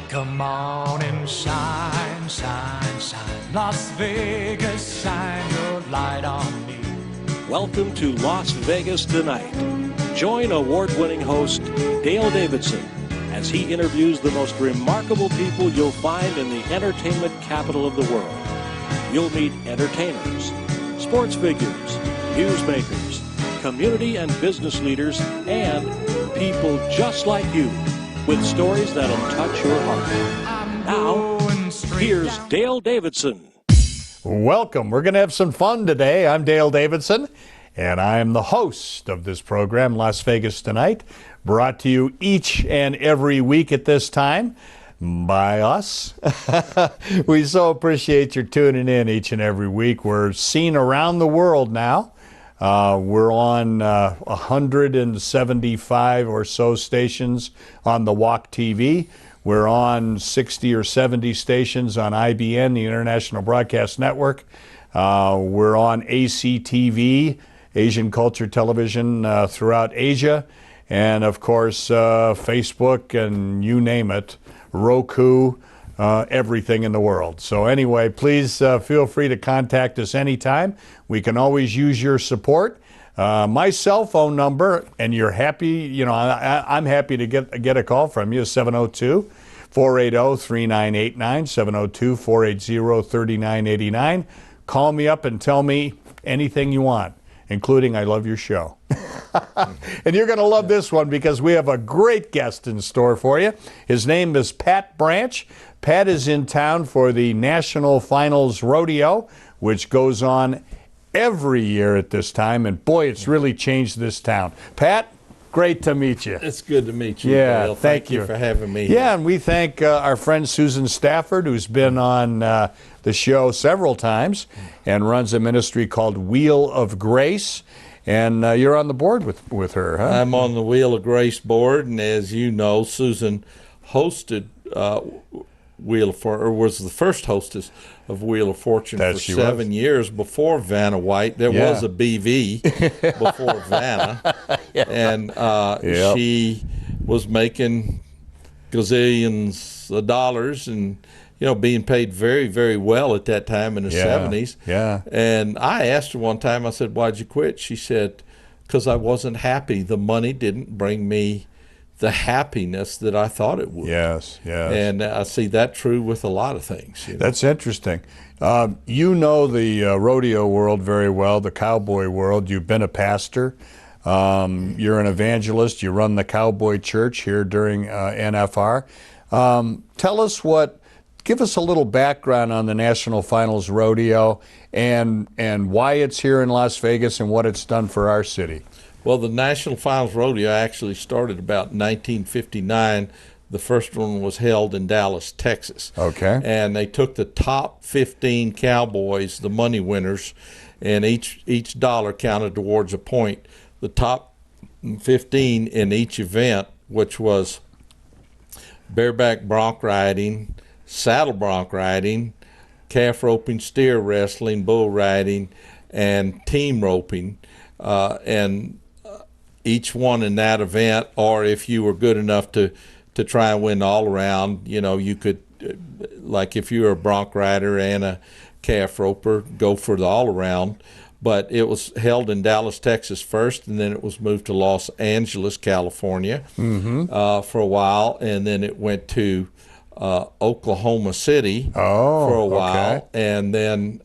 Come on and shine, shine, shine. Las Vegas, shine your light on me. Welcome to Las Vegas Tonight. Join award-winning host Dale Davidson as he interviews the most remarkable people you'll find in the entertainment capital of the world. You'll meet entertainers, sports figures, newsmakers, community and business leaders, and people just like you with stories that'll touch your heart. Now, here's Dale Davidson. Welcome. We're going to have some fun today. I'm Dale Davidson, and I'm the host of this program, Las Vegas Tonight, brought to you each and every week at this time by us. We so appreciate your tuning in each and every week. We're seen around the world now. We're on 175 or so stations on the Walk TV. We're on 60 or 70 stations on IBN, the International Broadcast Network. We're on ACTV, Asian Culture Television, throughout Asia. And, of course, Facebook and you name it, Roku, everything in the world. So anyway, please feel free to contact us anytime. We can always use your support. My cell phone number, and you're happy, I'm happy to get a call from you, is 702-480-3989, 702-480-3989. Call me up and tell me anything you want, including I love your show. And you're going to love this one because we have a great guest in store for you. His name is Pat Branch. Pat is in town for the National Finals Rodeo, which goes on every year at this time. And boy, it's really changed this town. Pat, great to meet you. It's good to meet you, Yeah, Dale. thank you for having me here. Yeah, and we thank our friend Susan Stafford, who's been on the show several times and runs a ministry called Wheel of Grace. And you're on the board with her, huh? I'm on the Wheel of Grace board, and as you know, Susan hosted was the first hostess of Wheel of Fortune for 7 years before Vanna White. There was a BV before Vanna, and she was making gazillions of dollars and being paid very, very well at that time in the 70s. Yeah. And I asked her one time, I said, "Why'd you quit?" She said, "Because I wasn't happy. The money didn't bring me the happiness that I thought it would." Yes. And I see that true with a lot of things. That's interesting. You know the rodeo world very well, the cowboy world. You've been a pastor. You're an evangelist. You run the Cowboy Church here during NFR. Give us a little background on the National Finals Rodeo and why it's here in Las Vegas and what it's done for our city. Well, the National Finals Rodeo actually started about 1959. The first one was held in Dallas, Texas. Okay. And they took the top 15 cowboys, the money winners, and each dollar counted towards a point. The top 15 in each event, which was bareback bronc riding, saddle bronc riding, calf roping, steer wrestling, bull riding, and team roping. And each one in that event, or if you were good enough to try and win all around, you could, like if you were a bronc rider and a calf roper, go for the all around. But it was held in Dallas, Texas first, and then it was moved to Los Angeles, California for a while, and then it went to Oklahoma City for a while, and then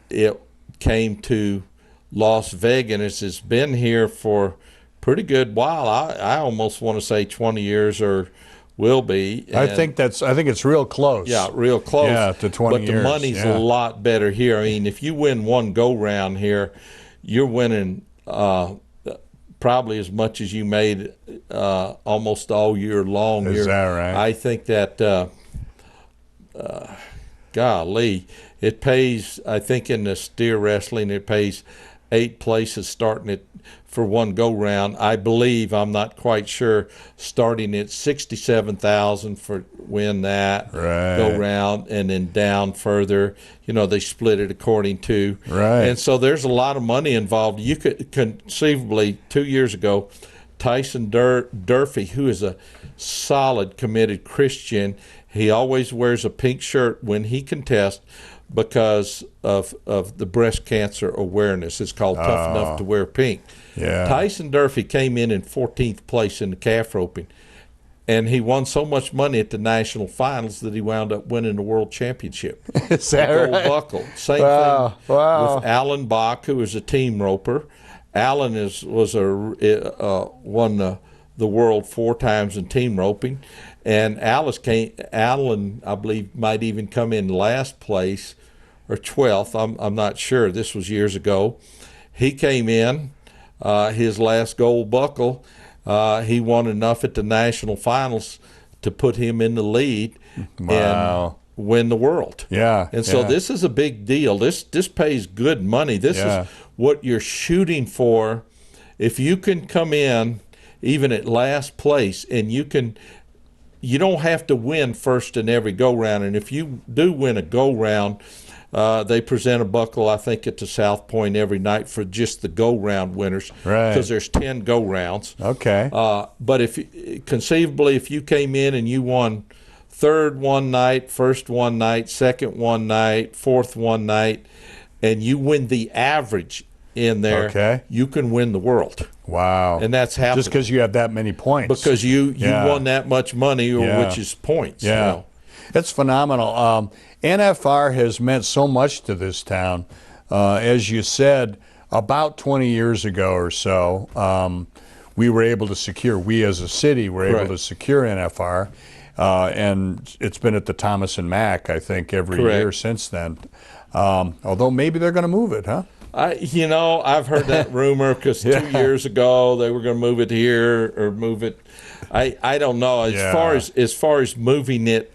it came to Las Vegas. It's been here for pretty good while. I almost want to say 20 years or will be. And I think it's real close. Yeah, real close. Yeah, to 20 years. But the money's a lot better here. I mean, if you win one go-round here, you're winning probably as much as you made almost all year long. Is that right? I think that, golly, it pays, I think in the steer wrestling, it pays 8 places starting at for one go-round. I believe, I'm not quite sure, starting at $67,000 for win that go-round, and then down further. They split it according to. Right. And so there's a lot of money involved. You could conceivably, 2 years ago, Tyson Durfee, who is a solid, committed Christian. He always wears a pink shirt when he contests because of the breast cancer awareness. It's called Tough Enough to Wear Pink. Yeah. Tyson Durfee came in 14th place in the calf roping, and he won so much money at the national finals that he wound up winning the world championship. Is that gold right? buckle. Same Wow. thing Wow. with Alan Bach, who was a team roper. Alan won the world 4 times in team roping, and Alan, I believe, might even come in last place or 12th. I'm not sure. This was years ago. He came in his last gold buckle. He won enough at the national finals to put him in the lead and win the world. Yeah. And so this is a big deal. This pays good money. This is what you're shooting for. If you can come in even at last place, and you don't have to win first in every go-round. And if you do win a go-round, they present a buckle, I think, at the South Point every night for just the go-round winners, because there's 10 go-rounds. Okay. But conceivably, if you came in and you won third one night, first one night, second one night, fourth one night, and you win the average in there, you can win the world. Wow. And that's happening. Just because you have that many points. Because you won that much money, which is points. Yeah. You know. It's phenomenal. NFR has meant so much to this town. As you said, about 20 years ago or so, we were able to secure, we as a city were able to secure NFR. And it's been at the Thomas and Mack, I think, every year since then. Although maybe they're going to move it, huh? I've heard that rumor, because 2 years ago they were going to move it here or move it. I don't know. As far as moving it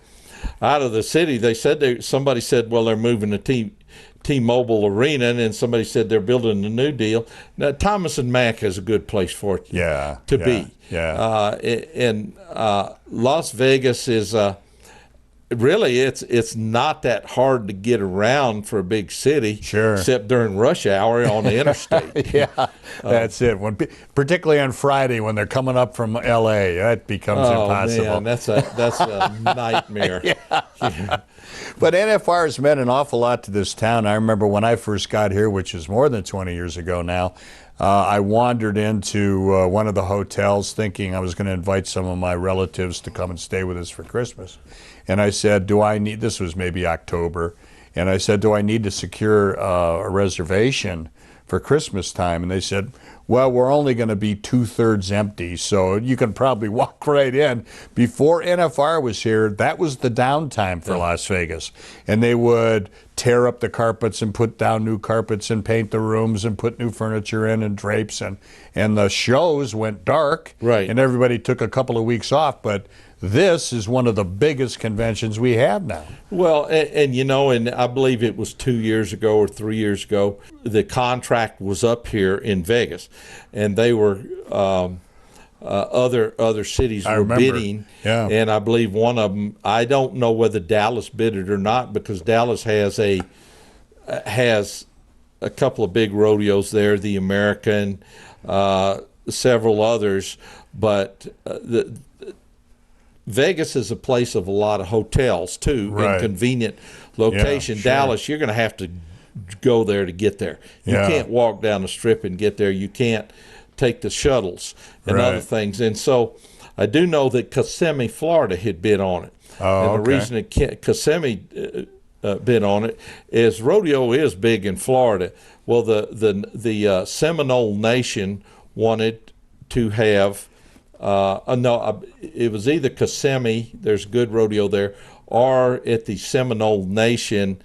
out of the city, somebody said, well, they're moving the T-Mobile Arena, and then somebody said they're building the new deal. Now, Thomas and Mack is a good place for it to be. Yeah. And Las Vegas is really, it's not that hard to get around for a big city, except during rush hour on the interstate. That's it. Particularly on Friday when they're coming up from L.A., that becomes impossible. Man, that's a nightmare. But NFR has meant an awful lot to this town. I remember when I first got here, which is more than 20 years ago now, I wandered into one of the hotels thinking I was going to invite some of my relatives to come and stay with us for Christmas. And I said, this was maybe October, and I said, do I need to secure a reservation for Christmas time? And they said, well, we're only going to be 2/3 empty, so you can probably walk right in. Before NFR was here, that was the downtime for Las Vegas. And they would tear up the carpets and put down new carpets and paint the rooms and put new furniture in and drapes. And the shows went dark, and everybody took a couple of weeks off. But this is one of the biggest conventions we have now. Well, and I believe it was 2 years ago or 3 years ago, the contract was up here in Vegas, and they were other cities were bidding, and I believe one of them, I don't know whether Dallas bid it or not, because Dallas has a couple of big rodeos there, the American, several others, but Vegas is a place of a lot of hotels, too, in convenient location. Dallas, you're going to have to go there to get there. You can't walk down the strip and get there. You can't take the shuttles and other things. And so I do know that Kissimmee, Florida had bid on it. And the reason that Kissimmee bid on it is rodeo is big in Florida. Well, the Seminole Nation wanted to have it was either Kissimmee, there's good rodeo there, or at the Seminole Nation,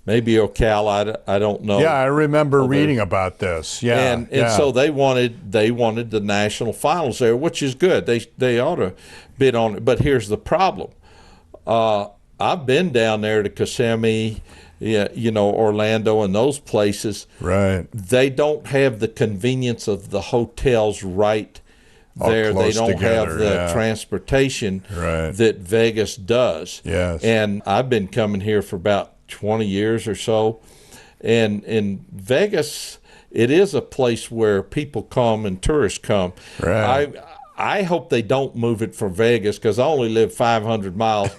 maybe Ocala, I don't know. Yeah, I remember reading about this. And so they wanted the national finals there, which is good. They ought to bid on it. But here's the problem. I've been down there to Kissimmee, Orlando and those places. Right. They don't have the convenience of the hotels right there. They don't have the transportation that Vegas does. Yes. And I've been coming here for about 20 years or so, and in Vegas, it is a place where people come and tourists come. Right. I hope they don't move it from Vegas, because I only live 500 miles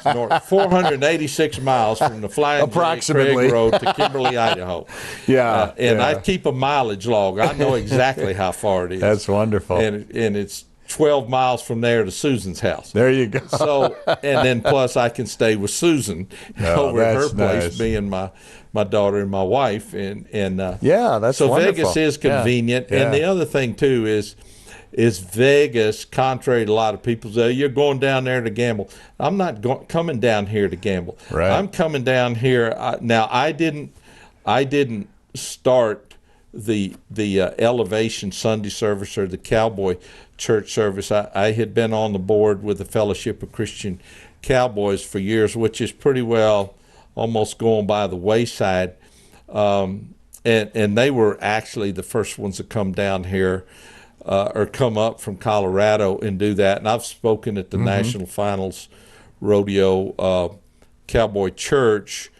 north, 486 miles from the Flying J Approximately. Craig Road to Kimberly, Idaho. Yeah, and yeah. I keep a mileage log. I know exactly how far it is. That's wonderful. And it's 12 miles from there to Susan's house. There you go. So, and then plus I can stay with Susan over at her that's place, nice. being my daughter and my wife. And Yeah, that's so wonderful. Vegas is convenient. Yeah. And the other thing too is Vegas, contrary to a lot of people say, you're going down there to gamble. I'm not coming down here to gamble. Right. I'm coming down here. Now, I didn't start the Elevation Sunday service or the Cowboy Church service. I had been on the board with the Fellowship of Christian Cowboys for years, which is pretty well almost going by the wayside. And they were actually the first ones to come down here or come up from Colorado and do that. And I've spoken at the National Finals Rodeo Cowboy Church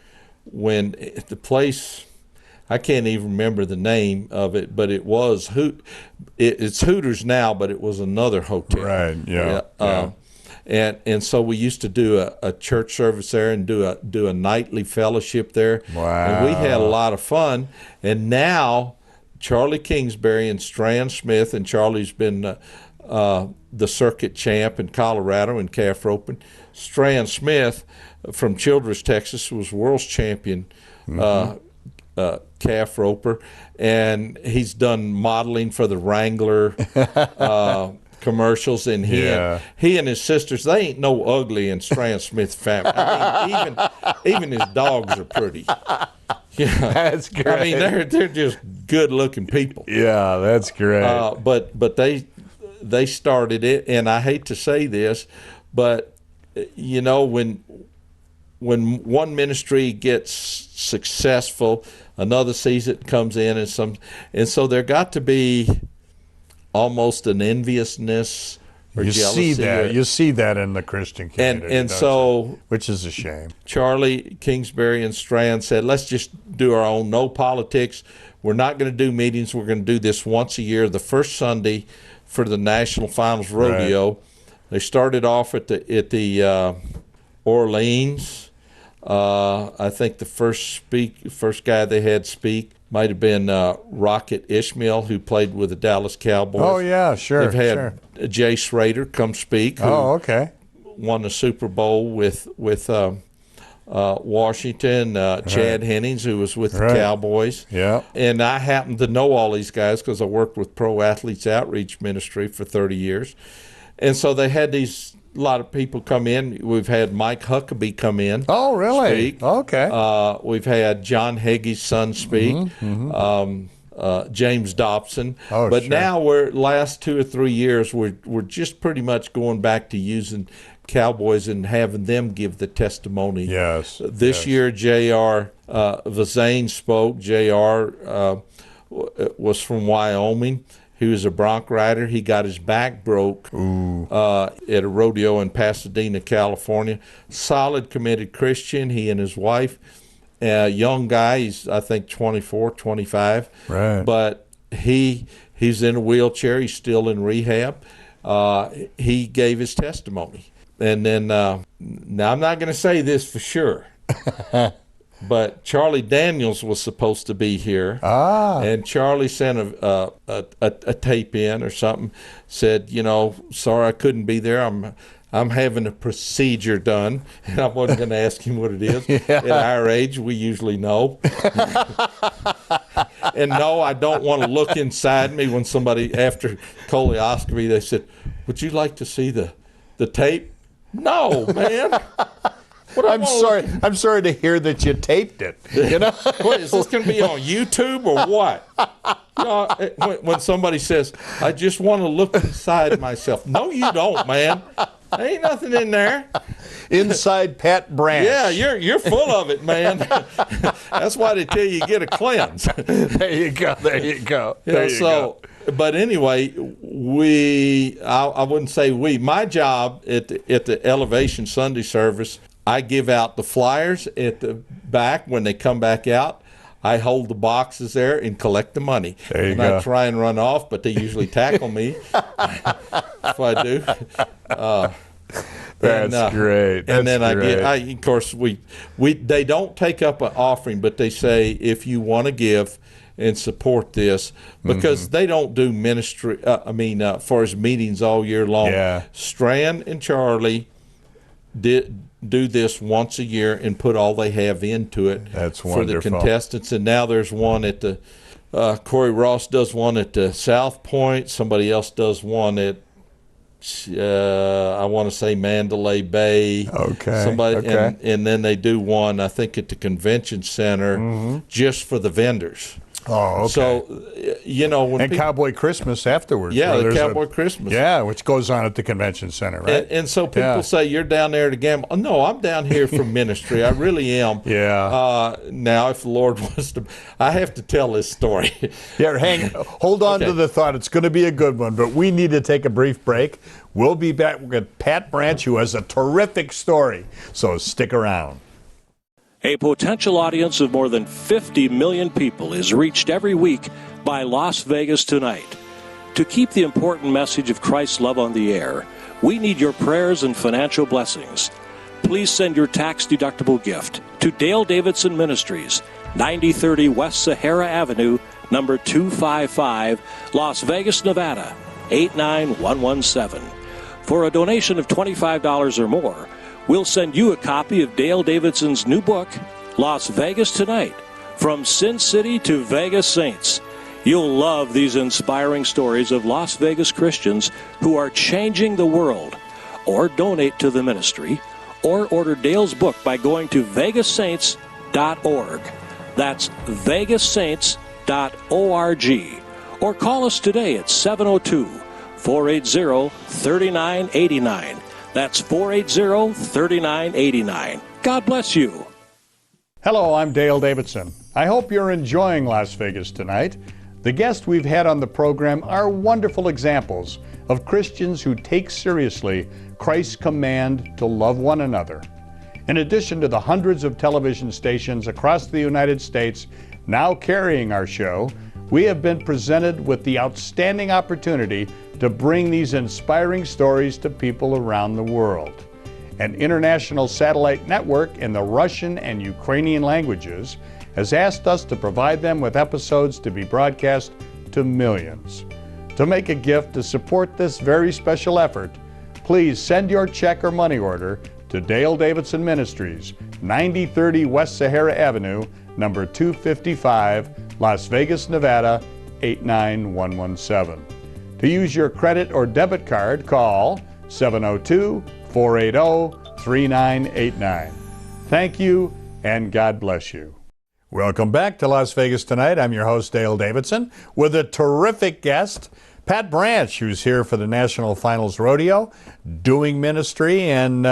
when the place, I can't even remember the name of it, but it was it's Hooters now, but it was another hotel. Right. Yeah. And so we used to do a church service there and do a nightly fellowship there. Wow. And we had a lot of fun. And now Charlie Kingsbury and Strand Smith, and Charlie's been the circuit champ in Colorado in calf roping. Strand Smith from Childress, Texas, was world's champion calf roper, and he's done modeling for the Wrangler commercials. And he and his sisters, they ain't no ugly in Strand Smith family. I mean, even his dogs are pretty. Yeah, That's great. I mean, they're just good looking people. Yeah, that's great. But they started it, and I hate to say this, but you know, when one ministry gets successful, another sees it, comes in, and so there got to be almost an enviousness or jealousy. You see that in the Christian community, and don't so you? Which is a shame. Charlie Kingsbury and Strand said, let's just do our own, no politics. We're not going to do meetings. We're going to do this once a year, the first Sunday for the National Finals Rodeo. Right. They started off at the Orleans. I think the first guy they had speak might have been Rocket Ishmael, who played with the Dallas Cowboys. Oh yeah, sure. They've had Jay Schrader come speak. Who won the Super Bowl with Washington. Chad Hennings, who was with the Cowboys. Yeah. And I happen to know all these guys because I worked with Pro Athletes Outreach Ministry for 30 years. And so they had a lot of people come in. We've had Mike Huckabee come in. Oh, really? Speak. Okay. We've had John Hagee's son speak. James Dobson. But now last 2 or 3 years, we're just pretty much going back to using Cowboys and having them give the testimony. Yes. This year, J.R. Vazane spoke. J.R. Was from Wyoming. He was a bronc rider. He got his back broke at a rodeo in Pasadena, California. Solid, committed Christian, he and his wife. Young guy, he's I think 24, 25. Right. But he's in a wheelchair. He's still in rehab. He gave his testimony. And then, now I'm not going to say this for sure, but Charlie Daniels was supposed to be here. And Charlie sent a tape in or something, said, sorry I couldn't be there. I'm having a procedure done, and I wasn't going to ask him what it is. At our age, we usually know. And no, I don't want to look inside me when somebody, after colonoscopy, they said, would you like to see the tape? No, man. I'm sorry to hear that you taped it. What, is this going to be on YouTube or what? When somebody says, I just want to look inside myself. No, you don't, man. There ain't nothing in there. Inside Pat Branch. Yeah, you're full of it, man. That's why they tell you get a cleanse. There you go. But anyway, I wouldn't say we. My job at the Elevation Sunday service, I give out the flyers at the back when they come back out. I hold the boxes there and collect the money. There you and go. I try and run off, but they usually tackle me if I do. That's great. That's and then great. of course, they don't take up an offering, but they say if you want to give and support this, because they don't do ministry. For his meetings all year long. Yeah. Strand and Charlie do this once a year and put all they have into it. That's for the wonderful. contestants. And now there's one at the Corey Ross does one at the South Point. Somebody else does one at I want to say Mandalay Bay. Okay. And then they do one, I think, at the convention center just for the vendors. Oh, okay. So, when and Cowboy Christmas afterwards. yeah, where the there's Cowboy Christmas. Yeah, which goes on at the convention center, right? And so people say, you're down there to gamble. Oh, no, I'm down here for ministry. I really am. Yeah. Now, if the Lord wants to, I have to tell this story. Yeah, hold on to the thought. It's going to be a good one, but we need to take a brief break. We'll be back with Pat Branch, who has a terrific story. So stick around. A potential audience of more than 50 million people is reached every week by Las Vegas Tonight. To keep the important message of Christ's love on the air, we need your prayers and financial blessings. Please send your tax-deductible gift to Dale Davidson Ministries, 9030 West Sahara Avenue, number 255, Las Vegas, Nevada, 89117. For a donation of $25 or more, we'll send you a copy of Dale Davidson's new book, Las Vegas Tonight, From Sin City to Vegas Saints. You'll love these inspiring stories of Las Vegas Christians who are changing the world. Or donate to the ministry, or order Dale's book by going to vegassaints.org. That's vegassaints.org. Or call us today at 702-480-3989. That's 480-3989. God bless you. Hello, I'm Dale Davidson. I hope you're enjoying Las Vegas Tonight. The guests we've had on the program are wonderful examples of Christians who take seriously Christ's command to love one another. In addition to the hundreds of television stations across the United States now carrying our show, we have been presented with the outstanding opportunity to bring these inspiring stories to people around the world. An international satellite network in the Russian and Ukrainian languages has asked us to provide them with episodes to be broadcast to millions. To make a gift to support this very special effort, please send your check or money order to Dale Davidson Ministries, 9030 West Sahara Avenue, number 255, Las Vegas, Nevada, 89117. To use your credit or debit card, call 702-480-3989. Thank you, and God bless you. Welcome back to Las Vegas Tonight. I'm your host, Dale Davidson, with a terrific guest, Pat Branch, who's here for the National Finals Rodeo, doing ministry. And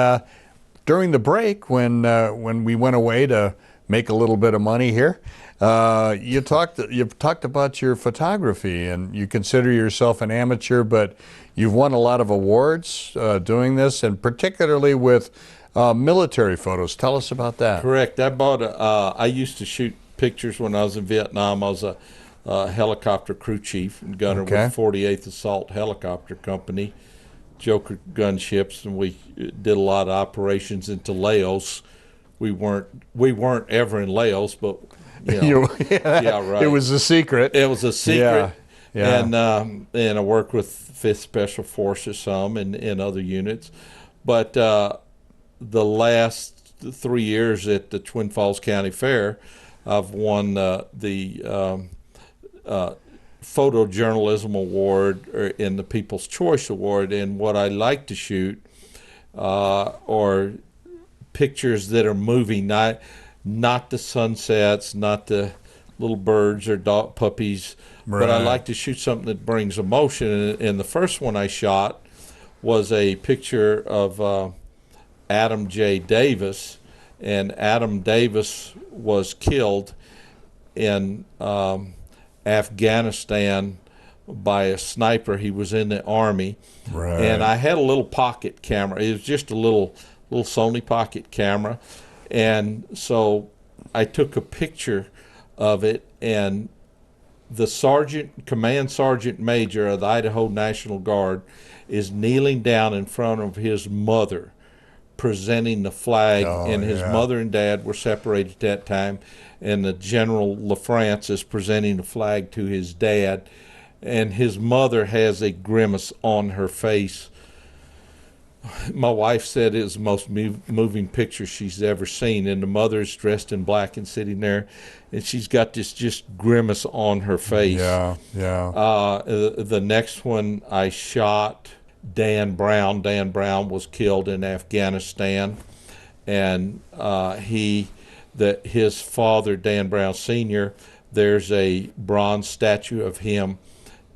during the break, when we went away to make a little bit of money here, you've talked about your photography, and you consider yourself an amateur, but you've won a lot of awards doing this, and particularly with military photos. Tell us about that. Correct. I used to shoot pictures when I was in Vietnam. I was a helicopter crew chief and gunner with 48th Assault Helicopter Company, Joker gunships, and we did a lot of operations into Laos. We weren't ever in Laos, but yeah, right. It was a secret. It was a secret. Yeah. And I worked with 5th Special Forces some and other units. But the last 3 years at the Twin Falls County Fair, I've won the Photojournalism Award in the People's Choice Award. And what I like to shoot are pictures that are moving, not the sunsets, not the little birds or dog puppies, but I like to shoot something that brings emotion. And the first one I shot was a picture of Adam J. Davis, and Adam Davis was killed in Afghanistan by a sniper. He was in the Army, and I had a little pocket camera. It was just a little Sony pocket camera, and so I took a picture of it, and the command sergeant major of the Idaho National Guard is kneeling down in front of his mother, presenting the flag, and his mother and dad were separated at that time, and the General LaFrance is presenting the flag to his dad, and his mother has a grimace on her face. My wife said it was the most moving picture she's ever seen, and the mother is dressed in black and sitting there, and she's got this just grimace on her face. Yeah. The next one I shot, Dan Brown. Dan Brown was killed in Afghanistan, and his father, Dan Brown Sr., there's a bronze statue of him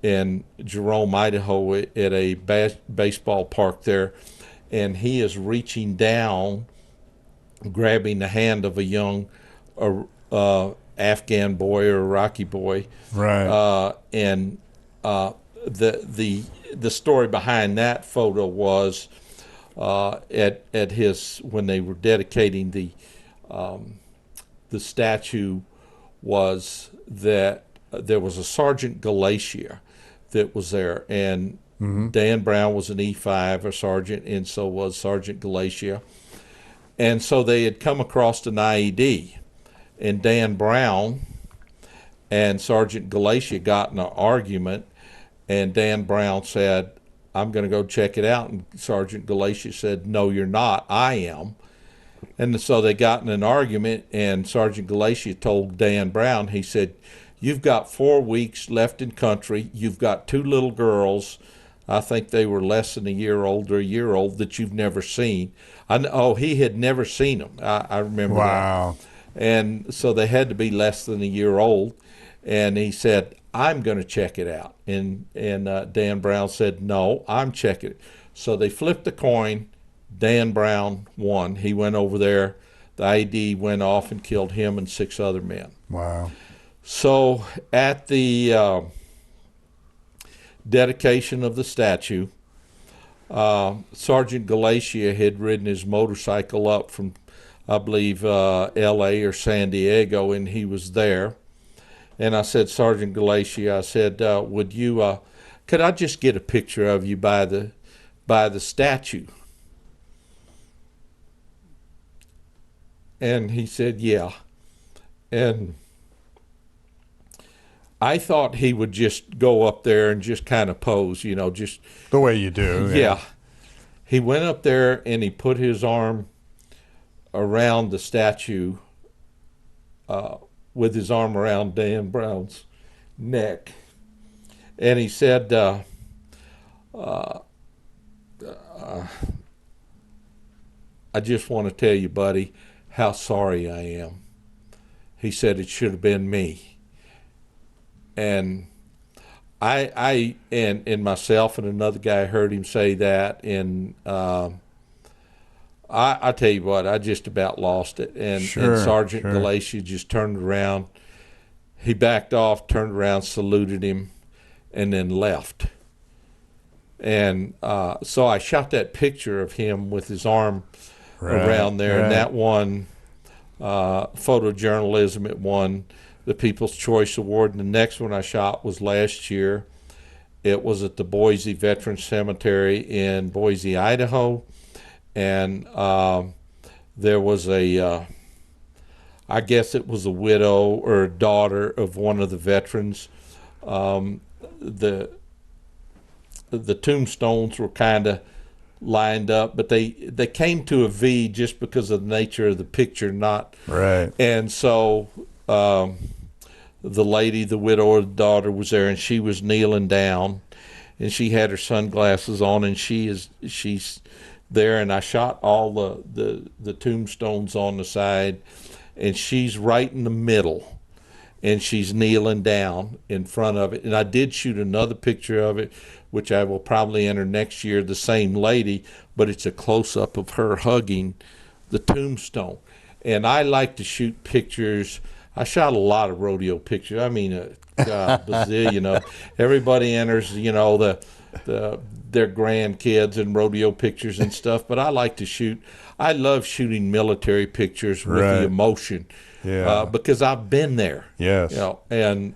in Jerome, Idaho, at a baseball park there, and he is reaching down, grabbing the hand of a young Afghan boy or Iraqi boy. Right. And the story behind that photo was at his, when they were dedicating the statue, was that there was a Sergeant Galatia that was there, and Dan Brown was an E5, a sergeant, and so was Sergeant Galatia. And so they had come across an IED, and Dan Brown and Sergeant Galatia got in an argument, and Dan Brown said, "I'm going to go check it out." And Sergeant Galatia said, "No, you're not. I am." And so they got in an argument, and Sergeant Galatia told Dan Brown, he said, "You've got 4 weeks left in country. You've got 2 little girls. I think they were less than a year old or a year old that you've never seen." He had never seen them. I remember that. Wow. And so they had to be less than a year old. And he said, "I'm going to check it out." And Dan Brown said, "No, I'm checking it." So they flipped the coin. Dan Brown won. He went over there. The IED went off and killed him and 6 other men. Wow. So at the dedication of the statue, Sergeant Galatia had ridden his motorcycle up from, I believe, L.A. or San Diego, and he was there. And I said, "Sergeant Galatia," I said, could I just get a picture of you by the statue? And he said, "Yeah." And I thought he would just go up there and just kind of pose, just The way you do. yeah. He went up there and he put his arm around the statue, with his arm around Dan Brown's neck, and he said, "I just want to tell you, buddy, how sorry I am." He said, "It should have been me." And I myself and another guy heard him say that, and I tell you what, I just about lost it. And Sergeant Galatia just turned around. He backed off, turned around, saluted him, and then left. And so I shot that picture of him with his arm around there, and that won photojournalism. It won the People's Choice Award. And the next one I shot was last year. It was at the Boise Veterans Cemetery in Boise, Idaho. And there was I guess it was a widow or a daughter of one of the veterans. The tombstones were kind of lined up, but they came to a V just because of the nature of the picture, not right. And so the lady, the widow or the daughter, was there, and she was kneeling down, and she had her sunglasses on, and she's there, and I shot all the tombstones on the side, and she's right in the middle, and she's kneeling down in front of it. And I did shoot another picture of it, which I will probably enter next year, the same lady, but it's a close-up of her hugging the tombstone. And I like to shoot pictures. I shot a lot of rodeo pictures. I mean, God, bazillion of. Everybody enters, their grandkids and rodeo pictures and stuff. But I like to shoot. I love shooting military pictures with the emotion, because I've been there. Yes. And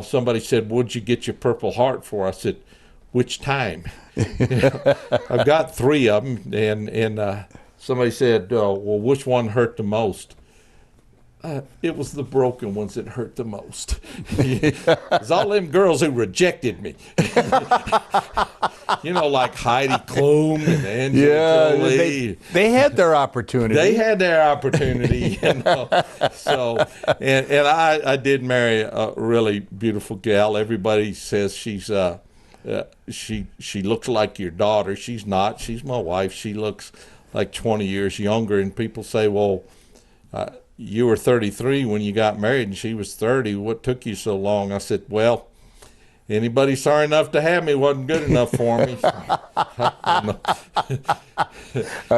somebody said, "What'd you get your Purple Heart for?" I said, "Which time?" I've got 3 of them, and somebody said, "Well, which one hurt the most?" It was the broken ones that hurt the most. It's all them girls who rejected me. Like Heidi Klum and Angela Jolie. They had their opportunity. They had their opportunity. So, and I did marry a really beautiful gal. Everybody says she's she looks like your daughter. She's not. She's my wife. She looks like 20 years younger. And people say, well, you were 33 when you got married and she was 30. What took you so long? I said, well, anybody sorry enough to have me wasn't good enough for me. I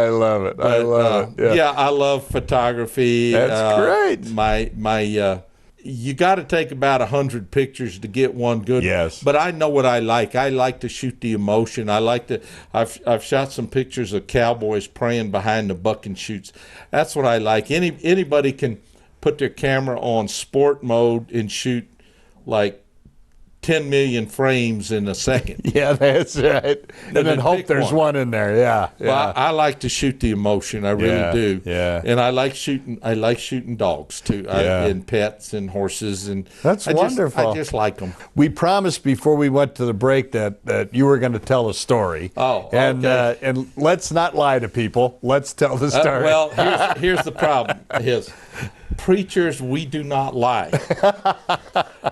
love it. I love it. Yeah, I love photography. That's great. My you got to take about 100 pictures to get one good. Yes. But I know what I like. I like to shoot the emotion. I like to. I've shot some pictures of cowboys praying behind the buck and shoots. That's what I like. Anybody can put their camera on sport mode and shoot like 10 million frames in a second. Yeah, that's right. And then hope there's one in there. Yeah. Well, I like to shoot the emotion. I really do. Yeah. And I like shooting dogs too, and pets and horses, and that's wonderful. I just like them. We promised before we went to the break that you were going to tell a story. Oh, and okay. And let's not lie to people. Let's tell the story. Well, here's the problem. Preachers, we do not lie,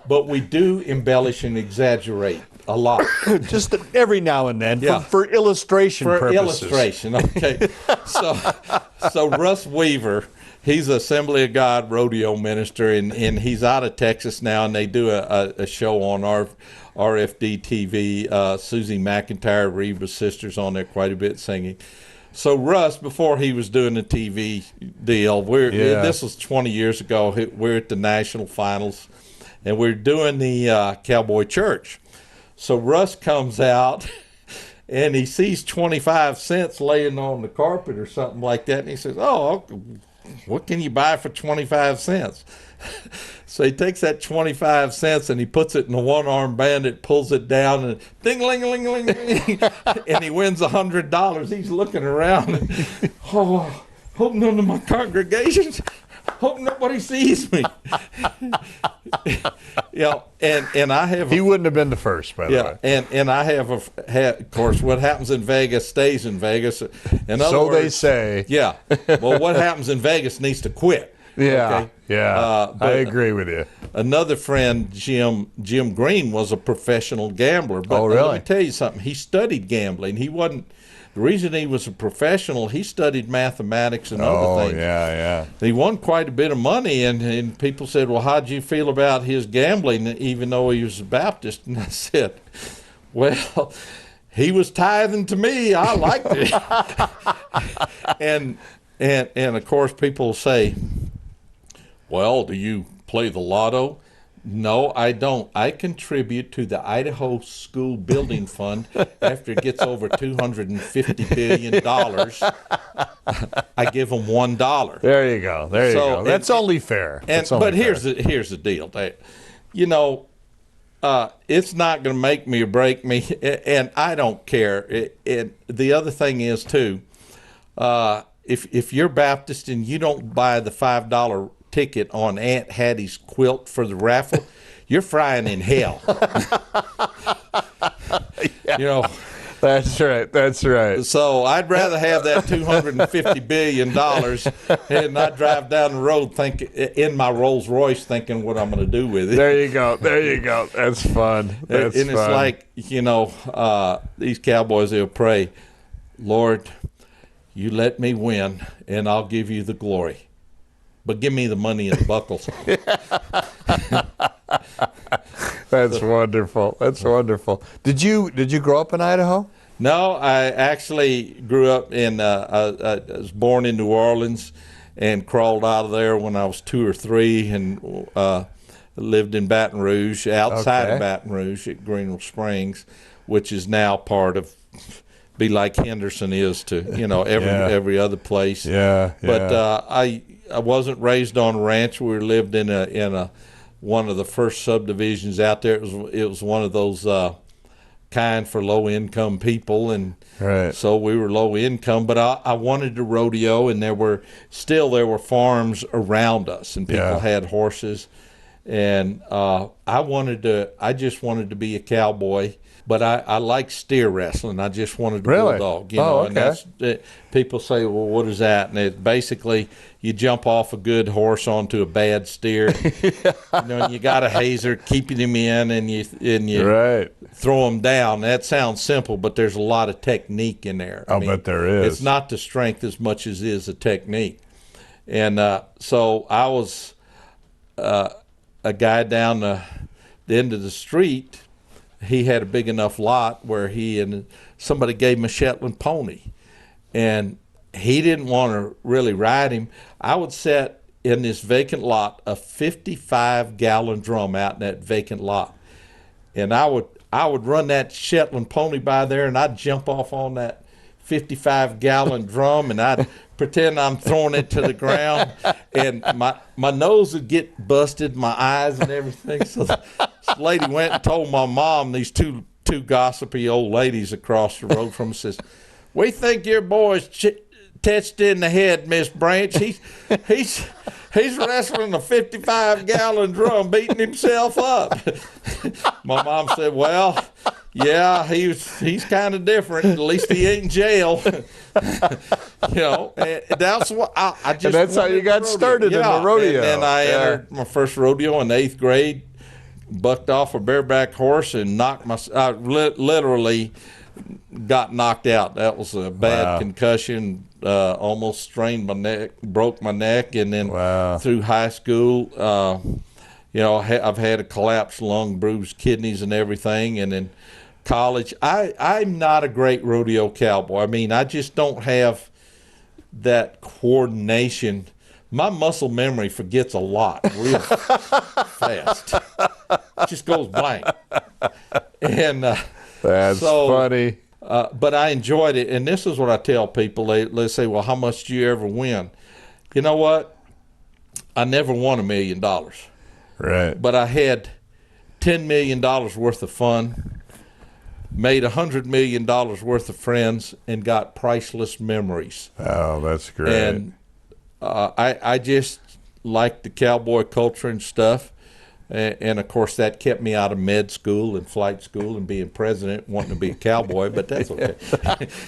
but we do embellish and exaggerate a lot. Just every now and then, for illustration purposes. Illustration, okay. So Russ Weaver, he's an Assembly of God rodeo minister, and he's out of Texas now, and they do a show on RFD TV. Susie McIntyre, Reva's sister's on there quite a bit singing. So Russ, before he was doing the TV deal, this was 20 years ago. We're at the national finals, and we're doing the Cowboy Church. So Russ comes out, and he sees 25 cents laying on the carpet or something like that, and he says, "Oh, what can you buy for 25 cents?" So he takes that 25 cents and he puts it in a one-arm bandit, pulls it down, and ding-a-ling-a-ling-a-ling, and he wins $100. He's looking around, and, hope none of my congregations, hope nobody sees me. And I have. He wouldn't have been the first, by the way. And I have of course, what happens in Vegas stays in Vegas. In other words, they say. Yeah. Well, what happens in Vegas needs to quit. Yeah, okay? I agree with you. Another friend, Jim Green, was a professional gambler. But really? Let me tell you something. He studied gambling. He wasn't. The reason he was a professional, he studied mathematics and other things. Yeah. He won quite a bit of money, and people said, well, how'd you feel about his gambling, even though he was a Baptist? And I said, well, he was tithing to me. I liked it. and of course, people say, well, do you play the lotto? No, I don't. I contribute to the Idaho School Building Fund after it gets over $250 billion. I give them $1. There you go. There you go. That's only fair. But here's the deal. It's not going to make me or break me, and I don't care. The other thing is, too, if you're Baptist and you don't buy the $5 ticket on Aunt Hattie's quilt for the raffle, you're frying in hell. That's right. So I'd rather have that $250 billion and not drive down the road in my Rolls Royce thinking what I'm going to do with it. There you go. That's fun. It's like, these cowboys, they'll pray, Lord, you let me win and I'll give you the glory. But give me the money in the buckles. That's wonderful. That's wonderful. Did you grow up in Idaho? No, I actually grew up I was born in New Orleans and crawled out of there when I was 2 or 3 and lived in Baton Rouge, outside Okay. of Baton Rouge at Greenville Springs, which is now part of, be like Henderson is to, every other place. Yeah, But yeah. I wasn't raised on a ranch. We lived in a one of the first subdivisions out there. It was one of those kind for low income people, and Right. so we were low income. But I wanted to rodeo, and there were farms around us, and people Yeah. had horses, and I just wanted to be a cowboy. But I like steer wrestling. I just wanted to Really? bulldog, and Okay. people say, well, what is that? And it's basically you jump off a good horse onto a bad steer. And you got a hazer keeping him in, and you Right. throw him down. That sounds simple, but there's a lot of technique in there. I'll bet there is. It's not the strength as much as it is the technique. And so I was a guy down the end of the street. He had a big enough lot where he and somebody gave him a Shetland pony, and he didn't want to really ride him. I would set in this vacant lot a 55-gallon drum out in that vacant lot, and I would run that Shetland pony by there, and I'd jump off on that 55-gallon drum, and I'd pretend I'm throwing it to the ground, and my nose would get busted, my eyes and everything. So this lady went and told my mom, these two gossipy old ladies across the road from us, says, "We think your boy's touched in the head, Miss Branch. He's wrestling a 55-gallon drum, beating himself up." My mom said, "Well, yeah, he's kind of different. At least he ain't in jail." And that's what I just. And that's how you got started in the rodeo. And then I entered my first rodeo in the 8th grade. Bucked off a bareback horse and I literally got knocked out. That was a bad concussion. Almost strained my neck, broke my neck, and then through high school, I've had a collapsed lung, bruised kidneys, and everything. And then college, I'm not a great rodeo cowboy. I mean, I just don't have that coordination. My muscle memory forgets a lot real fast. It just goes blank. And That's funny. But I enjoyed it. And this is what I tell people. They say, well, how much do you ever win? You know what? I never won $1 million. Right. But I had $10 million worth of fun, made $100 million worth of friends, and got priceless memories. Oh, that's great. And I just like the cowboy culture and stuff. And of course, that kept me out of med school and flight school and being president, wanting to be a cowboy, but that's okay.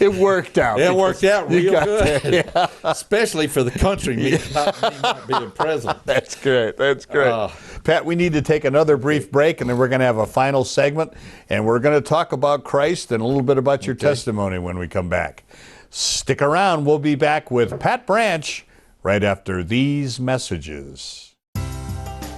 It worked out. It worked out real good, there, yeah. Especially for the country, me not being president. That's great. That's great. Pat, we need to take another brief break, and then we're going to have a final segment, and we're going to talk about Christ and a little bit about your testimony when we come back. Stick around. We'll be back with Pat Branch right after these messages.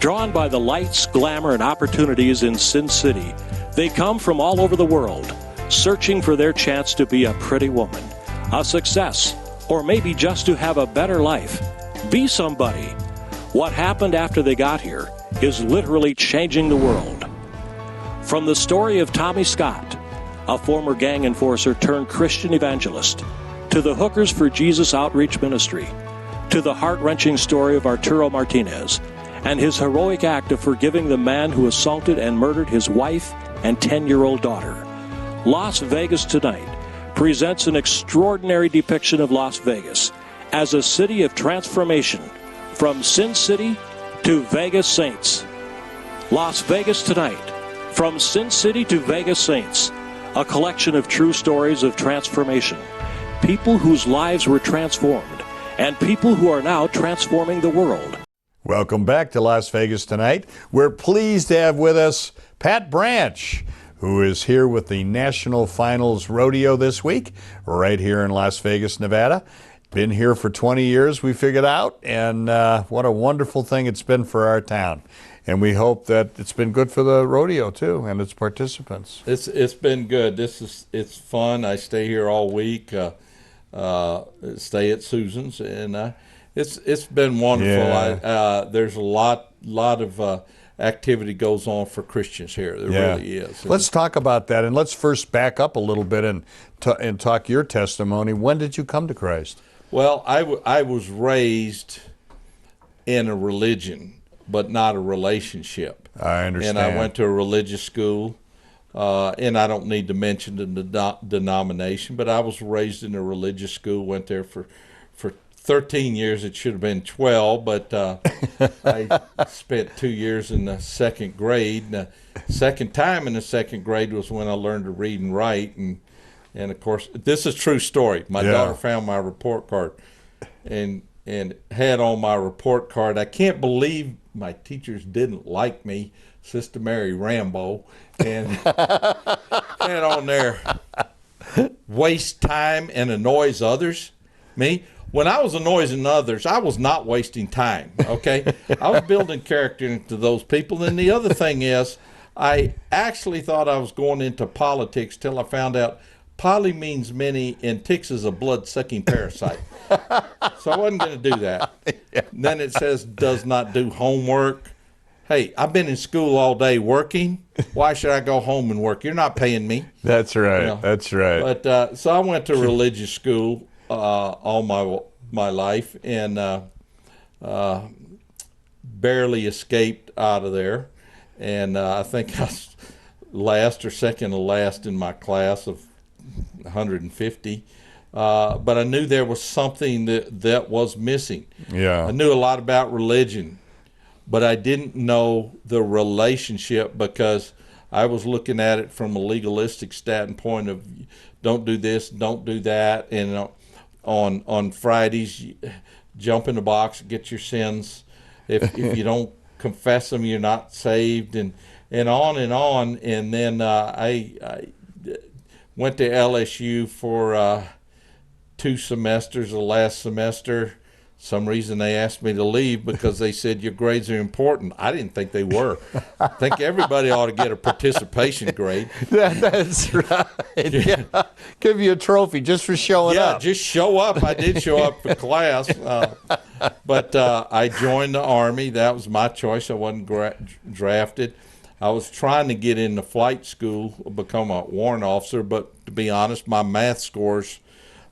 Drawn by the lights, glamour, and opportunities in Sin City, they come from all over the world, searching for their chance to be a pretty woman, a success, or maybe just to have a better life. Be somebody. What happened after they got here is literally changing the world. From the story of Tommy Scott, a former gang enforcer turned Christian evangelist, to the Hookers for Jesus Outreach Ministry, to the heart-wrenching story of Arturo Martinez, and his heroic act of forgiving the man who assaulted and murdered his wife and 10-year-old daughter. Las Vegas Tonight presents an extraordinary depiction of Las Vegas as a city of transformation, from Sin City to Vegas Saints. Las Vegas Tonight, from Sin City to Vegas Saints, a collection of true stories of transformation, people whose lives were transformed, and people who are now transforming the world. Welcome back to Las Vegas Tonight. We're pleased to have with us Pat Branch, who is here with the National Finals Rodeo this week, right here in Las Vegas, Nevada. Been here for 20 years, we figured out, and what a wonderful thing it's been for our town. And we hope that it's been good for the rodeo, too, and its participants. It's been good. It's fun. I stay here all week, stay at Susan's, and it's been wonderful. Yeah. There's a lot of activity goes on for Christians here. There really is. Let's talk about that, and let's first back up a little bit and talk your testimony. When did you come to Christ? Well, I was raised in a religion, but not a relationship. I understand. And I went to a religious school, and I don't need to mention the denomination, but I was raised in a religious school, went there for 13 years. It should have been 12, but I spent 2 years in the second grade. And the second time in the second grade was when I learned to read and write. And of course, this is a true story. My daughter found my report card and had on my report card, I can't believe my teachers didn't like me, Sister Mary Rambo, and had on there, waste time and annoys others. Me? When I was annoying others, I was not wasting time, okay? I was building character into those people. And the other thing is, I actually thought I was going into politics till I found out poly means many and ticks is a blood-sucking parasite. So I wasn't going to do that. Then it says does not do homework. Hey, I've been in school all day working. Why should I go home and work? You're not paying me. That's right. You know? That's right. But so I went to religious school all my life, and barely escaped out of there. And I think I was last or second to last in my class of 150. But I knew there was something that was missing. Yeah. I knew a lot about religion, but I didn't know the relationship, because I was looking at it from a legalistic standpoint of don't do this, don't do that, and on Fridays, jump in the box, get your sins. If you don't confess them, you're not saved, and on and on. And then I went to LSU for 2 semesters. The last semester, some reason they asked me to leave because they said your grades are important. I didn't think they were. I think everybody ought to get a participation grade. That's right. Yeah. Give you a trophy just for showing up. Yeah, just show up. I did show up for class. But I joined the Army. That was my choice. I wasn't drafted. I was trying to get into flight school, become a warrant officer, but to be honest, my math scores,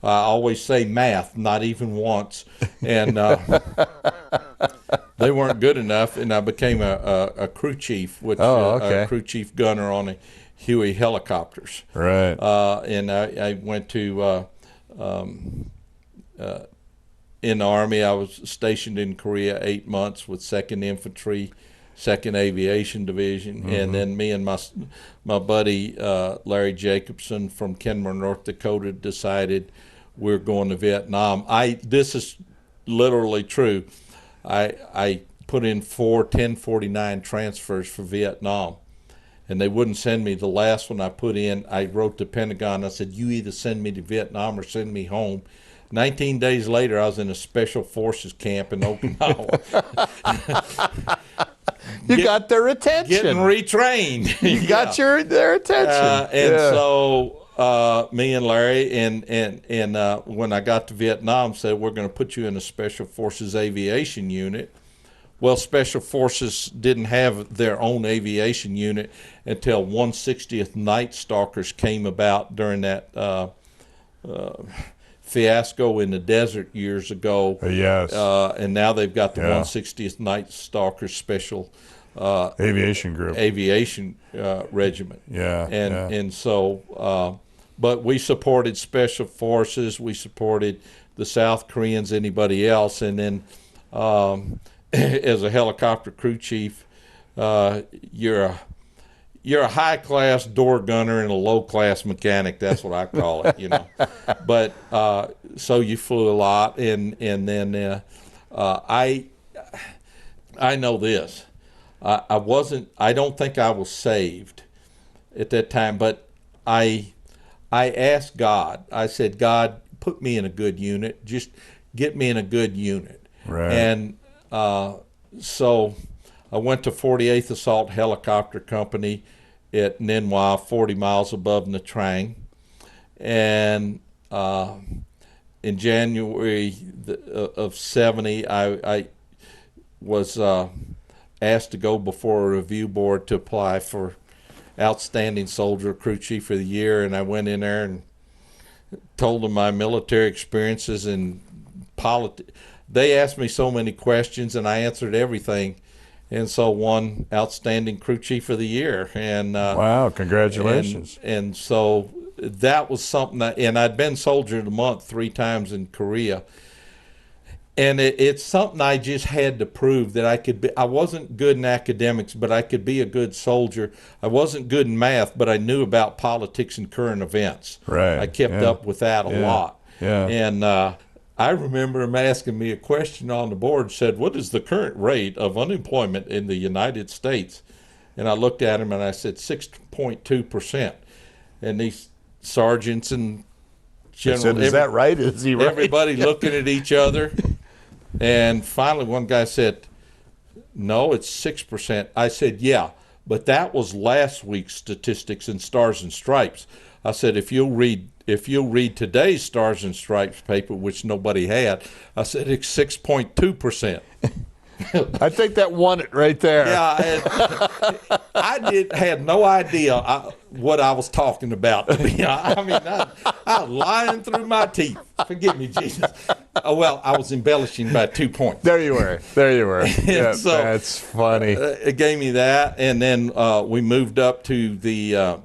I always say math, not even once, and they weren't good enough, and I became a crew chief, a crew chief gunner on a Huey helicopters. Right. And I went to in the Army. I was stationed in Korea 8 months with 2nd Infantry, 2nd Aviation Division, and then me and my buddy Larry Jacobson from Kenmore, North Dakota, decided we're going to Vietnam. This is literally true. I put in 4 1049 transfers for Vietnam, and they wouldn't send me. The last one I put in, I wrote to Pentagon. I said, you either send me to Vietnam or send me home. 19 days later, I was in a Special Forces camp in Okinawa. You got their attention. Getting retrained. You got their attention. So me and Larry and when I got to Vietnam, said we're going to put you in a Special Forces aviation unit. Well, Special Forces didn't have their own aviation unit until 160th Night Stalkers came about during that fiasco in the desert years ago. Yes. And now they've got the 160th Night Stalkers Special aviation group, aviation regiment. Yeah. And so, but we supported Special Forces. We supported the South Koreans, anybody else. And then as a helicopter crew chief, you're a high-class door gunner and a low-class mechanic. That's what I call it, you know. But so you flew a lot, and then I know this. I don't think I was saved at that time, but I asked God. I said, God, put me in a good unit. Just get me in a good unit. Right. And so I went to 48th Assault Helicopter Company at Ninh Hoa, 40 miles above Nha Trang. And in January of 70, I was asked to go before a review board to apply for Outstanding Soldier, Crew Chief of the Year, and I went in there and told them my military experiences and politics. They asked me so many questions, and I answered everything, and so won Outstanding Crew Chief of the Year. And wow, congratulations! And so that was something that, and I'd been Soldier of the Month 3 times in Korea. And it's something I just had to prove that I could be. I wasn't good in academics, but I could be a good soldier. I wasn't good in math, but I knew about politics and current events. Right. I kept up with that a lot. Yeah. And I remember him asking me a question on the board, said, "What is the current rate of unemployment in the United States?" And I looked at him and I said, 6.2%. And these sergeants and generals said, "Is that right? Is he right?" Everybody looking at each other. And finally, one guy said, "No, it's 6%. I said, "Yeah, but that was last week's statistics in Stars and Stripes." I said, if you'll read today's Stars and Stripes paper, which nobody had, I said it's 6.2%. I think that won it right there. Yeah, I had no idea what I was talking about. To be honest. I mean, I was lying through my teeth. Forgive me, Jesus. Oh, well, I was embellishing by 2 points. There you were. Yeah, so, that's funny. It gave me that, and then we moved up to the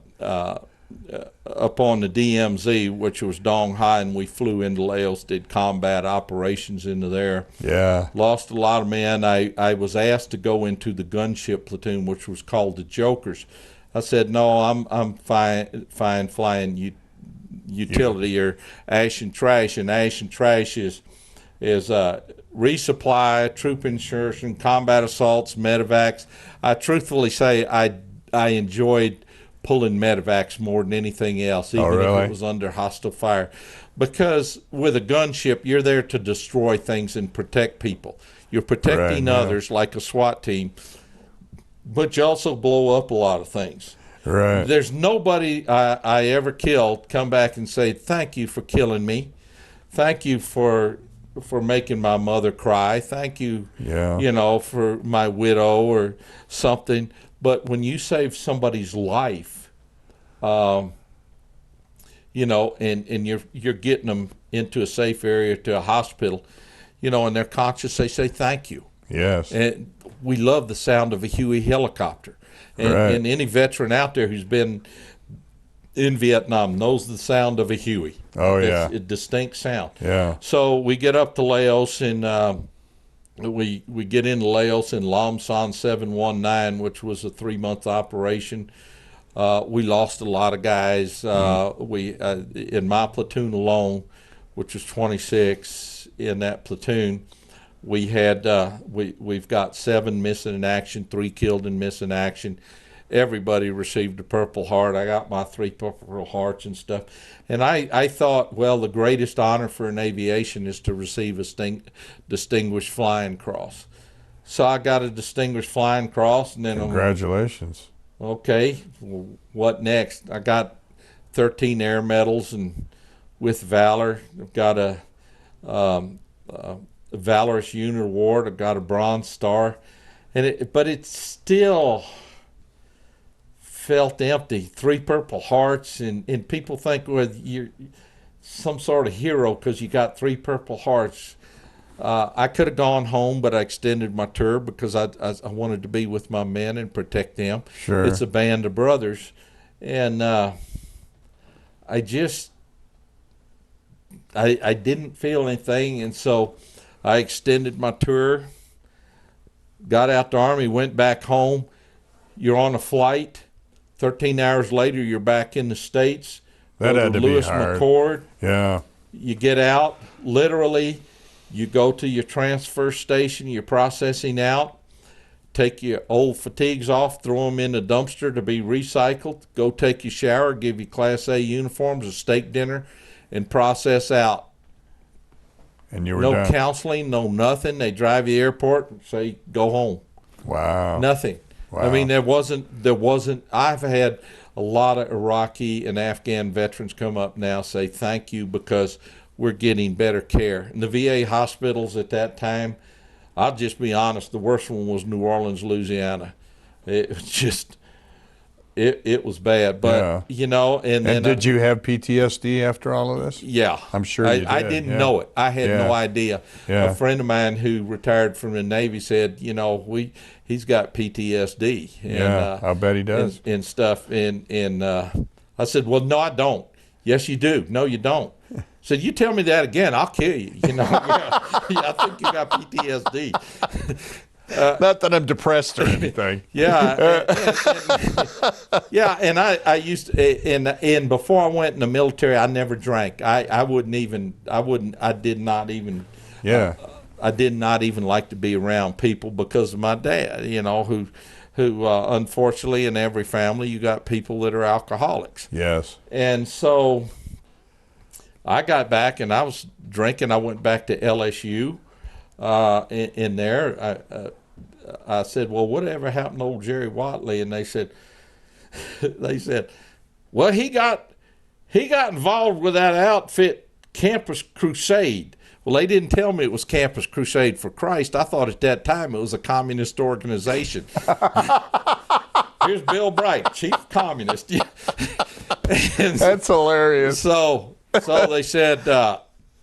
up on the DMZ, which was Dong Hai, and we flew into Laos, did combat operations into there. Yeah. Lost a lot of men. I was asked to go into the gunship platoon, which was called the Jokers. I said, "No, I'm fine flying utility or ash and trash." And ash and trash is resupply, troop insertion, combat assaults, medevacs. I truthfully say I enjoyed pulling medevacs more than anything else, even really? if it was under hostile fire. Because with a gunship, you're there to destroy things and protect people. You're protecting others like a SWAT team, but you also blow up a lot of things. Right. There's nobody I ever killed come back and say, "Thank you for killing me. Thank you for making my mother cry. Thank you, for my widow," or something. But when you save somebody's life, and you're getting them into a safe area, to a hospital, and they're conscious, they say thank you. Yes. And we love the sound of a Huey helicopter. And any veteran out there who's been in Vietnam knows the sound of a Huey. Oh, yeah. It's a distinct sound. Yeah. So we get up to Laos, and we get into Laos in Lam Son 719, which was a 3-month operation. We lost a lot of guys. We in my platoon alone, which was 26 in that platoon, we had we've got 7 missing in action, 3 killed in missing action. Everybody received a Purple Heart. I got my 3 Purple Hearts and stuff. And I thought, well, the greatest honor for an aviation is to receive a Distinguished Flying Cross. So I got a Distinguished Flying Cross. And then congratulations. Okay, well, what next? I got 13 air medals and with valor. I've got a Valorous Unit Award. I've got a Bronze Star. But it still felt empty. 3 Purple Hearts, and people think, well, you're some sort of hero because you got 3 Purple Hearts. I could have gone home, but I extended my tour because I wanted to be with my men and protect them. Sure. It's a band of brothers. And I didn't feel anything, and so I extended my tour, got out the Army, went back home. You're on a flight. 13 hours later, you're back in the States. That had to Lewis be hard. McCord. Yeah. You get out, literally, you go to your transfer station, you're processing out, take your old fatigues off, throw them in the dumpster to be recycled, go take your shower, give you Class A uniforms, a steak dinner, and process out. And you were no done. Counseling, no nothing. They drive you to the airport and say, go home. Wow. Nothing. Wow. I mean, there wasn't, I've had a lot of Iraqi and Afghan veterans come up now say thank you because we're getting better care. And the VA hospitals at that time, I'll just be honest. The worst one was New Orleans, Louisiana. It was just, it was bad. But and then did you have PTSD after all of this? Yeah, I'm sure you did. I didn't know it. I had no idea. Yeah. A friend of mine who retired from the Navy said, he's got PTSD. And, I bet he does. And stuff. And I said, well, no, I don't. Yes, you do. No, you don't. So you tell me that again, I'll kill you. I think you got PTSD. Not that I'm depressed or anything. Yeah, and I used to, and before I went in the military, I never drank. I did not even like to be around people because of my dad. Who unfortunately in every family you got people that are alcoholics. Yes, and so I got back and I was drinking. I went back to LSU. In there, I said, well, whatever happened to old Jerry Watley? And they said, well, he got involved with that outfit, Campus Crusade. Well, they didn't tell me it was Campus Crusade for Christ. I thought at that time it was a communist organization. Here's Bill Bright, chief communist. That's hilarious. So they said,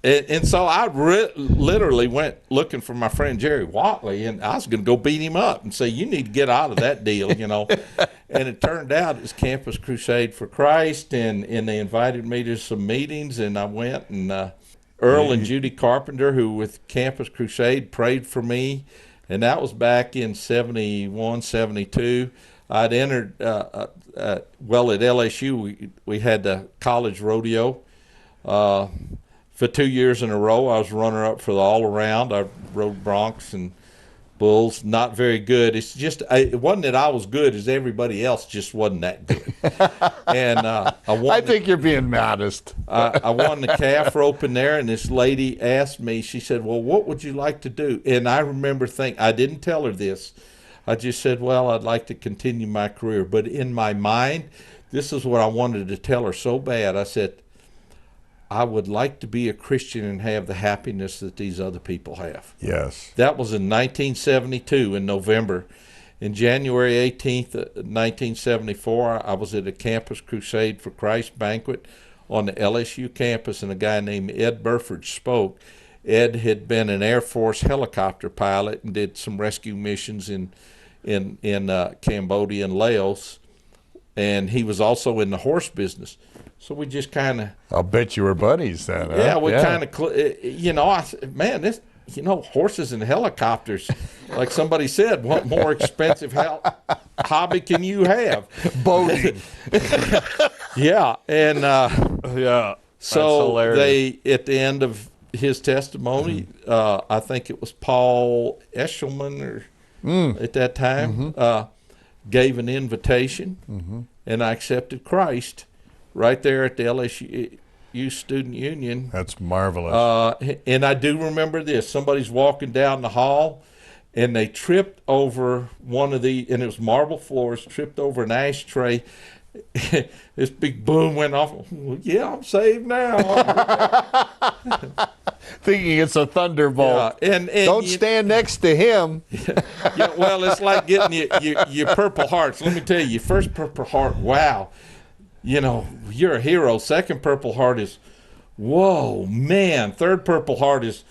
and so I literally went looking for my friend Jerry Watley, and I was going to go beat him up and say, you need to get out of that deal, And it turned out it was Campus Crusade for Christ, and they invited me to some meetings, and I went, and Earl and Judy Carpenter, who with Campus Crusade, prayed for me, and that was back in 71, 72. I'd entered, at LSU, we had the college rodeo. For 2 years in a row, I was runner-up for the all-around. I rode broncs and bulls. Not very good. It's just it wasn't that I was good, as everybody else just wasn't that good. And I think you're being modest. I won the calf rope in there, and this lady asked me. She said, "Well, what would you like to do?" And I remember thinking, I didn't tell her this. I just said, "Well, I'd like to continue my career." But in my mind, this is what I wanted to tell her so bad. I said, I would like to be a Christian and have the happiness that these other people have. Yes. That was in 1972 in November. In January 18th, 1974, I was at a Campus Crusade for Christ banquet on the LSU campus, and a guy named Ed Burford spoke. Ed had been an Air Force helicopter pilot and did some rescue missions in Cambodia and Laos, and he was also in the horse business. So we just kind of... I'll bet you were buddies then. Yeah, we kind of... I said, man, this... horses and helicopters, like somebody said, what more expensive hobby can you have? Boating. Yeah, and... So hilarious. At the end of his testimony, I think it was Paul Eshelman at that time, gave an invitation, and I accepted Christ right there at the LSU Student Union. That's marvelous. And I do remember this. Somebody's walking down the hall, and they tripped over and it was marble floors, tripped over an ashtray. This big boom went off. Well, yeah, I'm saved now. Thinking it's a thunderbolt. Yeah, and don't stand next to him. Yeah, well, it's like getting your Purple Hearts. Let me tell you, your first Purple Heart, wow. You're a hero. Second Purple Heart is, whoa, man. Third Purple Heart is,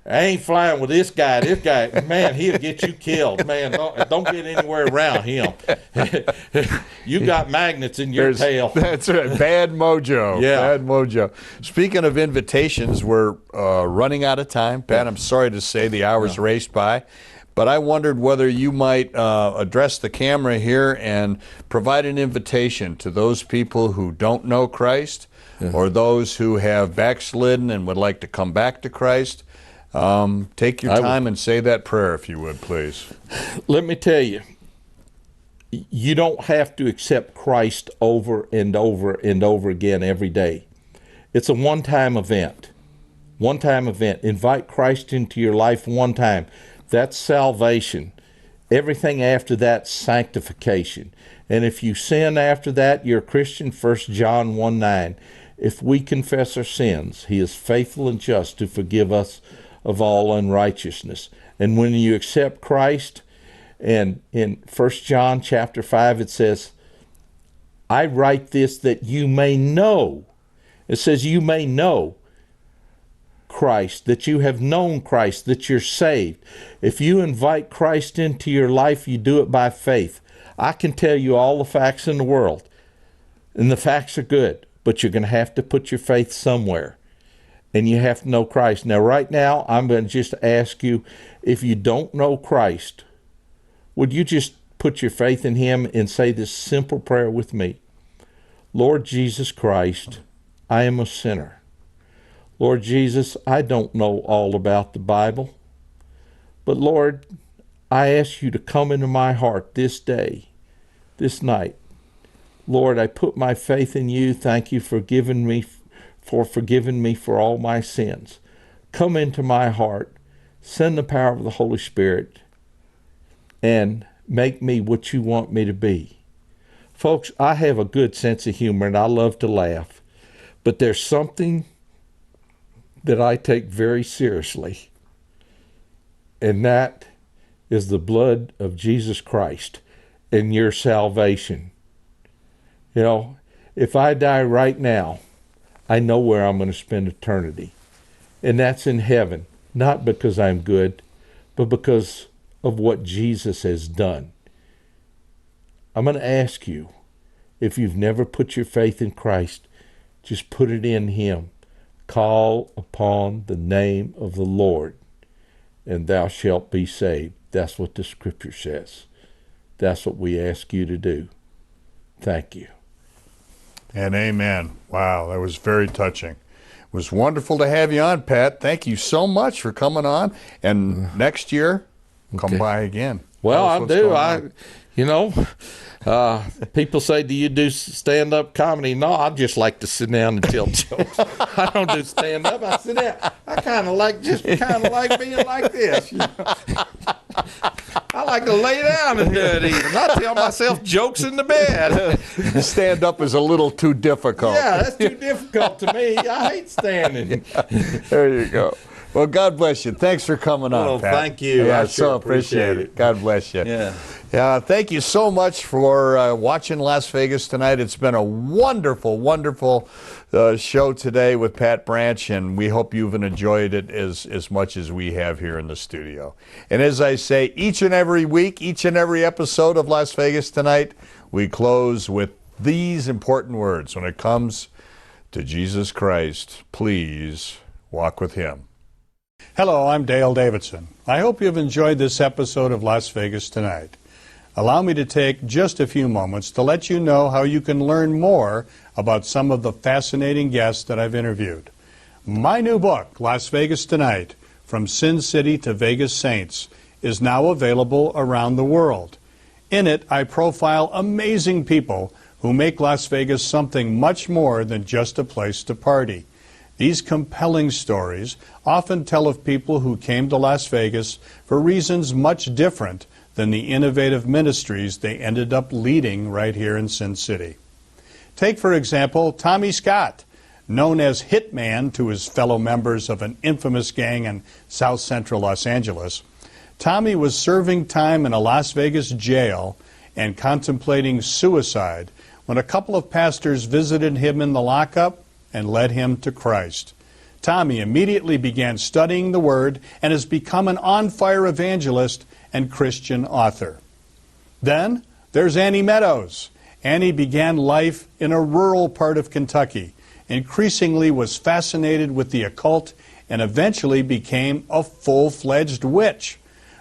I ain't flying with this guy. This guy, man, he'll get you killed. Man, don't get anywhere around him. You got magnets in your tail. That's right. Bad mojo. Yeah. Bad mojo. Speaking of invitations, we're running out of time. Pat, I'm sorry to say the hours raced by. But I wondered whether you might address the camera here and provide an invitation to those people who don't know Christ or those who have backslidden and would like to come back to Christ. Take your time and say that prayer, if you would, please. Let me tell you, you don't have to accept Christ over and over and over again every day. It's a one-time event. One-time event. Invite Christ into your life one time. That's salvation. Everything after that, sanctification. And if you sin after that, you're a Christian. 1 John 1:9. If we confess our sins, he is faithful and just to forgive us of all unrighteousness. And when you accept Christ, and in 1 John chapter 5 it says, I write this that you may know. It says you may know Christ, that you have known Christ, that you're saved. If you invite Christ into your life, you do it by faith. I can tell you all the facts in the world, and the facts are good, but you're going to have to put your faith somewhere, and you have to know Christ. Now, right now, I'm going to just ask you, if you don't know Christ, would you just put your faith in him and say this simple prayer with me? Lord Jesus Christ, I am a sinner. Lord Jesus, I don't know all about the Bible, but Lord, I ask you to come into my heart this day, this night. Lord, I put my faith in you. Thank you for forgiving me for all my sins. Come into my heart, send the power of the Holy Spirit, and make me what you want me to be. Folks, I have a good sense of humor and I love to laugh, but there's something that I take very seriously, and that is the blood of Jesus Christ and your salvation. You know, if I die right now, I know where I'm going to spend eternity, and that's in heaven, not because I'm good, but because of what Jesus has done. I'm going to ask you, if you've never put your faith in Christ, just put it in him. Call upon the name of the Lord, and thou shalt be saved. That's what the Scripture says. That's what we ask you to do. Thank you. And amen. Wow, that was very touching. It was wonderful to have you on, Pat. Thank you so much for coming on. And next year, come by again. Well, I do. People say, do you do stand-up comedy? No, I just like to sit down and tell jokes. I don't do stand-up. I sit down. I kind of like being like this. You know? I like to lay down and do it even. I tell myself jokes in the bed. Stand-up is a little too difficult. Yeah, that's too difficult to me. I hate standing. There you go. Well, God bless you. Thanks for coming on, Pat. Thank you. Yeah, I so appreciate it. God bless you. Yeah. Thank you so much for watching Las Vegas tonight. It's been a wonderful, wonderful show today with Pat Branch, and we hope you've enjoyed it as much as we have here in the studio. And as I say, each and every week, each and every episode of Las Vegas Tonight, we close with these important words. When it comes to Jesus Christ, please walk with him. Hello, I'm Dale Davidson. I hope you've enjoyed this episode of Las Vegas Tonight. Allow me to take just a few moments to let you know how you can learn more about some of the fascinating guests that I've interviewed. My new book, Las Vegas Tonight, From Sin City to Vegas Saints, is now available around the world. In it, I profile amazing people who make Las Vegas something much more than just a place to party. These compelling stories often tell of people who came to Las Vegas for reasons much different than the innovative ministries they ended up leading right here in Sin City. Take, for example, Tommy Scott, known as Hitman to his fellow members of an infamous gang in South Central Los Angeles. Tommy was serving time in a Las Vegas jail and contemplating suicide when a couple of pastors visited him in the lockup and led him to Christ. Tommy immediately began studying the Word and has become an on-fire evangelist and Christian author. Then there's Annie Meadows. Annie began life in a rural part of Kentucky, increasingly was fascinated with the occult, and eventually became a full-fledged witch.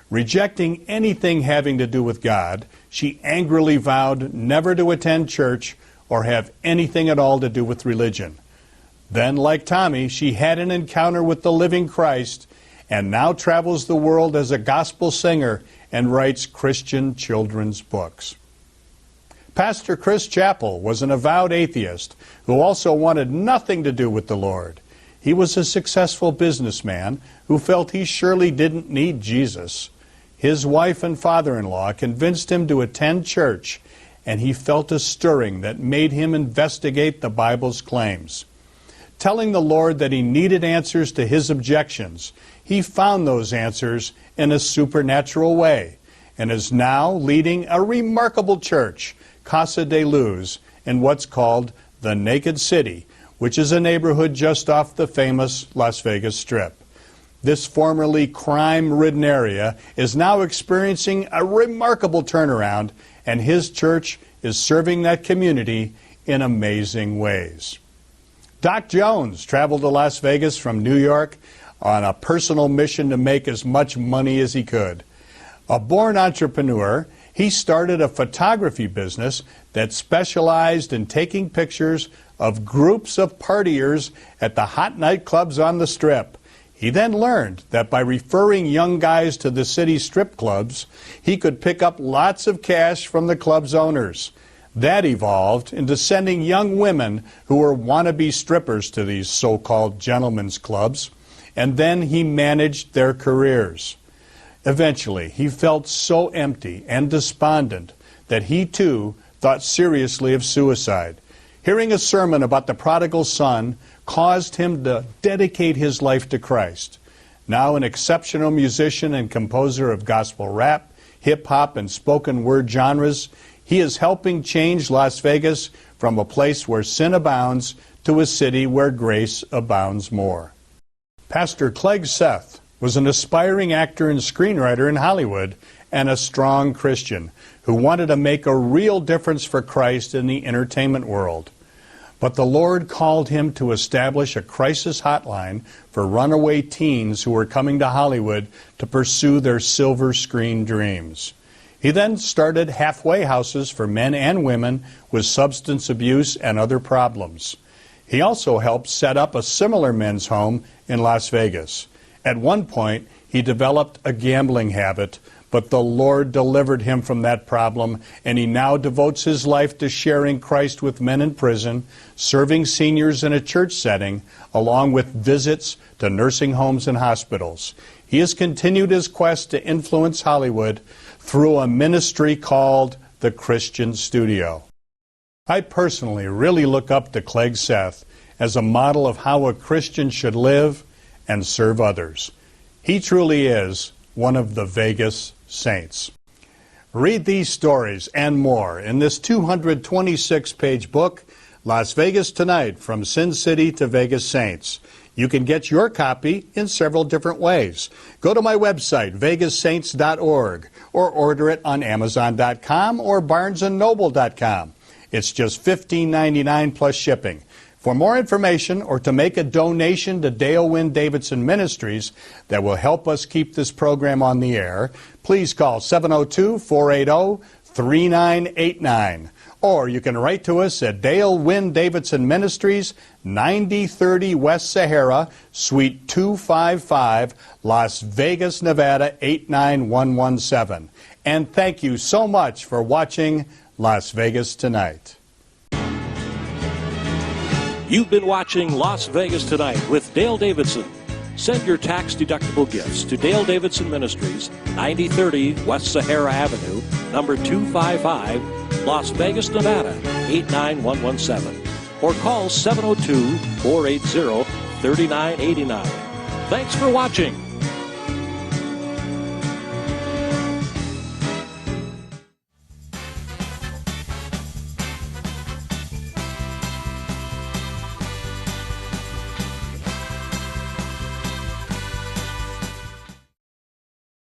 Rejecting anything having to do with God, she angrily vowed never to attend church or have anything at all to do with religion. Then, like Tommy, she had an encounter with the living Christ and now travels the world as a gospel singer and writes Christian children's books. Pastor Chris Chappell was an avowed atheist who also wanted nothing to do with the Lord. He was a successful businessman who felt he surely didn't need Jesus. His wife and father-in-law convinced him to attend church, and he felt a stirring that made him investigate the Bible's claims. telling the Lord that he needed answers to his objections. He found those answers in a supernatural way and is now leading a remarkable church, Casa de Luz, in what's called the Naked City, which is a neighborhood just off the famous Las Vegas Strip. This formerly crime-ridden area is now experiencing a remarkable turnaround, and his church is serving that community in amazing ways. Doc Jones traveled to Las Vegas from New York on a personal mission to make as much money as he could. A born entrepreneur, he started a photography business that specialized in taking pictures of groups of partiers at the hot nightclubs on the Strip. He then learned that by referring young guys to the city's strip clubs, he could pick up lots of cash from the club's owners. That evolved into sending young women who were wannabe strippers to these so-called gentlemen's clubs, and then he managed their careers. Eventually, he felt so empty and despondent that he too thought seriously of suicide. Hearing a sermon about the prodigal son caused him to dedicate his life to Christ. Now an exceptional musician and composer of gospel rap, hip-hop, and spoken word genres, he is helping change Las Vegas from a place where sin abounds to a city where grace abounds more. Pastor Clegg Seth was an aspiring actor and screenwriter in Hollywood and a strong Christian who wanted to make a real difference for Christ in the entertainment world. But the Lord called him to establish a crisis hotline for runaway teens who were coming to Hollywood to pursue their silver screen dreams. He then started halfway houses for men and women with substance abuse and other problems. He also helped set up a similar men's home in Las Vegas. At one point, he developed a gambling habit, but the Lord delivered him from that problem, and he now devotes his life to sharing Christ with men in prison, serving seniors in a church setting, along with visits to nursing homes and hospitals. He has continued his quest to influence Hollywood through a ministry called the Christian Studio. I personally really look up to Clegg Seth as a model of how a Christian should live and serve others. He truly is one of the Vegas saints. Read these stories and more in this 226-page book, Las Vegas Tonight, From Sin City to Vegas Saints. You can get your copy in several different ways. Go to my website, vegassaints.org, or order it on Amazon.com or BarnesandNoble.com. It's just $15.99 plus shipping. For more information or to make a donation to Dale Davidson Ministries that will help us keep this program on the air, please call 702-480-3989. Or you can write to us at Dale Davidson Ministries, 9030 West Sahara, Suite 255, Las Vegas, Nevada, 89117. And thank you so much for watching Las Vegas Tonight. You've been watching Las Vegas Tonight with Dale Davidson. Send your tax-deductible gifts to Dale Davidson Ministries, 9030 West Sahara Avenue, number 255, Las Vegas, Nevada, 89117. Or call 702-480-3989. Thanks for watching.